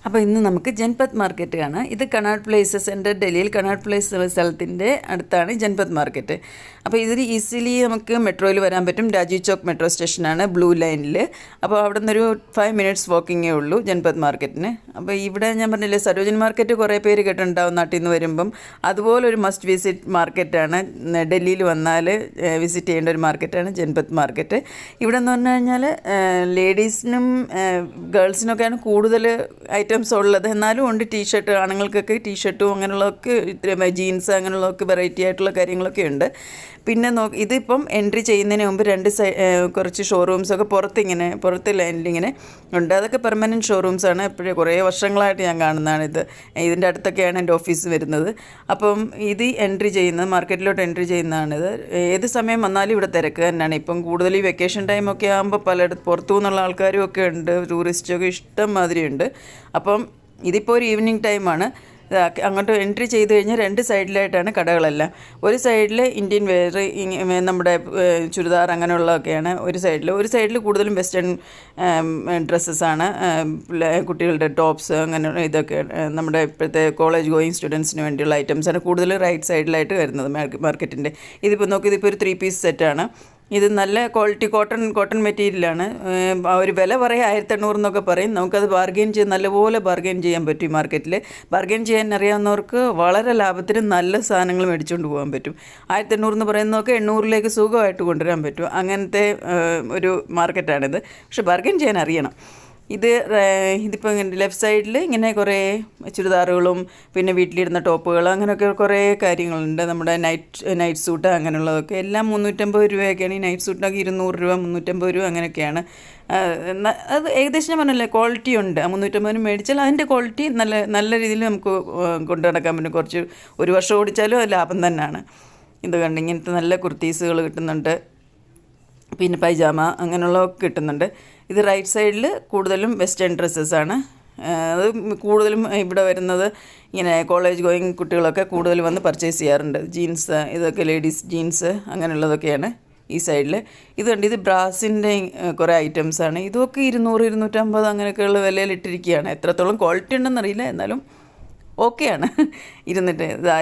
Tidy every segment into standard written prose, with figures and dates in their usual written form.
അപ്പോൾ ഇന്ന് നമുക്ക് ജൻപത് മാർക്കറ്റ് കാണാം. ഇത് കനാട്ട് പ്ലേസ് സെൻറ്റർ, ഡൽഹിയിൽ കനാട്ട് പ്ലേസ് സ്ഥലത്തിൻ്റെ അടുത്താണ് ജൻപത് മാർക്കറ്റ്. അപ്പോൾ ഇതിൽ ഈസിലി നമുക്ക് മെട്രോയിൽ വരാൻ പറ്റും. രാജീവ് ചോക്ക് മെട്രോ സ്റ്റേഷനാണ്, ബ്ലൂ ലൈനിൽ. അപ്പോൾ അവിടെ നിന്നൊരു 5 minutes വാക്കിങ്ങേ ഉള്ളൂ ജൻപത് മാർക്കറ്റിന്. അപ്പോൾ ഇവിടെ ഞാൻ പറഞ്ഞില്ലേ, സരോജിനി മാർക്കറ്റ് കുറേ പേര് കേട്ടിട്ടുണ്ടാവും നാട്ടിൽ നിന്ന് വരുമ്പം. അതുപോലൊരു മസ്റ്റ് വിസിറ്റ് മാർക്കറ്റാണ്. ഡൽഹിയിൽ വന്നാൽ വിസിറ്റ് ചെയ്യേണ്ട ഒരു മാർക്കറ്റാണ് ജൻപത് മാർക്കറ്റ്. ഇവിടെ എന്ന് പറഞ്ഞു കഴിഞ്ഞാൽ ലേഡീസിനും ഗേൾസിനൊക്കെയാണ് കൂടുതൽ ഐറ്റംസ് ഉള്ളത്. എന്നാലും ഉണ്ട് ടീഷർട്ട്, ആണുങ്ങൾക്കൊക്കെ ടീഷർട്ടും അങ്ങനെയുള്ളതൊക്കെ, ജീൻസ് അങ്ങനെയുള്ളതൊക്കെ വെറൈറ്റി ആയിട്ടുള്ള കാര്യങ്ങളൊക്കെ ഉണ്ട്. പിന്നെ ഇതിപ്പം എൻട്രി ചെയ്യുന്നതിന് മുമ്പ് കുറച്ച് ഷോറൂംസൊക്കെ പുറത്ത് ലൈനിലിങ്ങനെ ഉണ്ട്. അതൊക്കെ പെർമനൻറ്റ് ഷോറൂംസാണ്. എപ്പോഴും കുറേ വർഷങ്ങളായിട്ട് ഞാൻ കാണുന്നതാണ് ഇത്. ഇതിൻ്റെ അടുത്തൊക്കെയാണ് എൻ്റെ ഓഫീസ് വരുന്നത്. അപ്പം ഇത് മാർക്കറ്റിലോട്ട് എൻട്രി ചെയ്യുന്നതാണിത്. ഏത് സമയം വന്നാലും ഇവിടെ തിരക്ക് തന്നെയാണ്. ഇപ്പം കൂടുതൽ ഈ വെക്കേഷൻ ടൈമൊക്കെ ആകുമ്പോൾ പുറത്തു നിന്നുള്ള ആൾക്കാരും ഒക്കെ ഉണ്ട്, ടൂറിസ്റ്റൊക്കെ ഇഷ്ടം മാതിരി ഉണ്ട്. അപ്പം ഇതിപ്പോൾ ഒരു ഈവനിങ് ടൈമാണ്. അങ്ങോട്ട് എൻട്രി ചെയ്ത് കഴിഞ്ഞാൽ 2 സൈഡിലായിട്ടാണ് കടകളെല്ലാം. ഒരു സൈഡിൽ ഇന്ത്യൻ വെയർ, നമ്മുടെ ചുരിദാർ അങ്ങനെയുള്ളതൊക്കെയാണ് ഒരു സൈഡിൽ കൂടുതലും വെസ്റ്റേൺ ഡ്രസ്സസ്സാണ്, കുട്ടികളുടെ ടോപ്സ് അങ്ങനെ ഇതൊക്കെ നമ്മുടെ ഇപ്പോഴത്തെ കോളേജ് ഗോയിങ് സ്റ്റുഡൻസിന് വേണ്ടിയുള്ള ഐറ്റംസാണ് കൂടുതൽ റൈറ്റ് സൈഡിലായിട്ട് വരുന്നത് മാർക്കറ്റിൻ്റെ. ഇതിപ്പോൾ ഇതിപ്പോൾ ഒരു 3 piece സെറ്റാണ്. ഇത് നല്ല ക്വാളിറ്റി കോട്ടൺ മെറ്റീരിയലാണ്. ഒരു വില പറയും 1800 എന്നൊക്കെ പറയും. നമുക്കത് നല്ലപോലെ ബാർഗെയിൻ ചെയ്യാൻ പറ്റും. ഈ മാർക്കറ്റിൽ ബാർഗെയിൻ ചെയ്യാൻ അറിയാവുന്നവർക്ക് വളരെ ലാഭത്തിന് നല്ല സാധനങ്ങൾ മേടിച്ചുകൊണ്ട് പോകാൻ പറ്റും. 1800 എന്ന് പറയുന്നതൊക്കെ 800ലേക്ക് സുഖമായിട്ട് കൊണ്ടുവരാൻ പറ്റും. അങ്ങനത്തെ ഒരു മാർക്കറ്റാണിത്. പക്ഷെ ബാർഗെയിൻ ചെയ്യാൻ അറിയണം. ഇതിപ്പോൾ ലെഫ്റ്റ് സൈഡിൽ ഇങ്ങനെ കുറേ ചുരിദാറുകളും പിന്നെ വീട്ടിലിടുന്ന ടോപ്പുകൾ അങ്ങനെയൊക്കെ കുറേ കാര്യങ്ങളുണ്ട്. നമ്മുടെ നൈറ്റ് സൂട്ട് അങ്ങനെയുള്ളതൊക്കെ എല്ലാം 350 രൂപയൊക്കെയാണ്. ഈ നൈറ്റ് സൂട്ടിനൊക്കെ 200 രൂപ, 350 രൂപ അങ്ങനെയൊക്കെയാണ്. അത് ഏകദേശം ഞാൻ പറഞ്ഞില്ലേ, ക്വാളിറ്റി ഉണ്ട്. 350 മേടിച്ചാൽ അതിൻ്റെ ക്വാളിറ്റി നല്ല രീതിയിൽ നമുക്ക് കൊണ്ടു നടക്കാൻ പറ്റും. ഒരു വർഷം ഓടിച്ചാലും അത് ലാഭം തന്നെയാണ്. ഇത് കണ്ട് ഇങ്ങനത്തെ നല്ല കുർത്തീസുകൾ കിട്ടുന്നുണ്ട്, പിന്നെ പൈജാമ അങ്ങനെയുള്ളതൊക്കെ കിട്ടുന്നുണ്ട്. ഇത് റൈറ്റ് സൈഡിൽ കൂടുതലും വെസ്റ്റേൺ ഡ്രസ്സസ്സാണ്. അത് കൂടുതലും ഇവിടെ വരുന്നത് ഇങ്ങനെ കോളേജ് ഗോയിങ് കുട്ടികളൊക്കെ കൂടുതൽ വന്ന് പർച്ചേസ് ചെയ്യാറുണ്ട്. ജീൻസ്, ഇതൊക്കെ ലേഡീസ് ജീൻസ് അങ്ങനെയുള്ളതൊക്കെയാണ് ഈ സൈഡിൽ. ഇത് ബ്രാസിൻ്റെ കുറേ ഐറ്റംസാണ്. ഇതൊക്കെ 200, 250 അങ്ങനെയൊക്കെയുള്ള വിലയിലിട്ടിരിക്കുകയാണ്. എത്രത്തോളം ക്വാളിറ്റി ഉണ്ടെന്നറിയില്ല, എന്നാലും ഓക്കെയാണ്.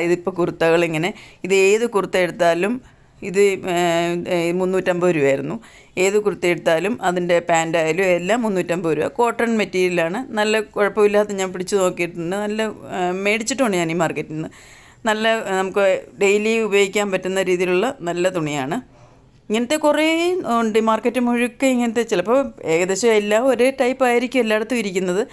ഇതിപ്പോൾ കുർത്തകളിങ്ങനെ, ഇത് ഏത് കുർത്ത എടുത്താലും ഇത് 350 രൂപയായിരുന്നു. ഏത് കുർത്തി എടുത്താലും അതിൻ്റെ പാൻറ്റായാലും എല്ലാം 350 രൂപ. കോട്ടൺ മെറ്റീരിയലാണ്. നല്ല കുഴപ്പമില്ലാത്ത, ഞാൻ പിടിച്ച് നോക്കിയിട്ടുണ്ട്. മേടിച്ചിട്ടുണ്ട് ഞാൻ ഈ മാർക്കറ്റിൽ നിന്ന്. നമുക്ക് ഡെയിലി ഉപയോഗിക്കാൻ പറ്റുന്ന രീതിയിലുള്ള നല്ല തുണിയാണ്. ഇങ്ങനത്തെ കുറേ ഉണ്ട് മാർക്കറ്റ് മുഴുക്കെ. ഇങ്ങനത്തെ ചിലപ്പോൾ ഏകദേശം എല്ലാം ഒരേ ടൈപ്പ് ആയിരിക്കും എല്ലായിടത്തും ഇരിക്കുന്നത്.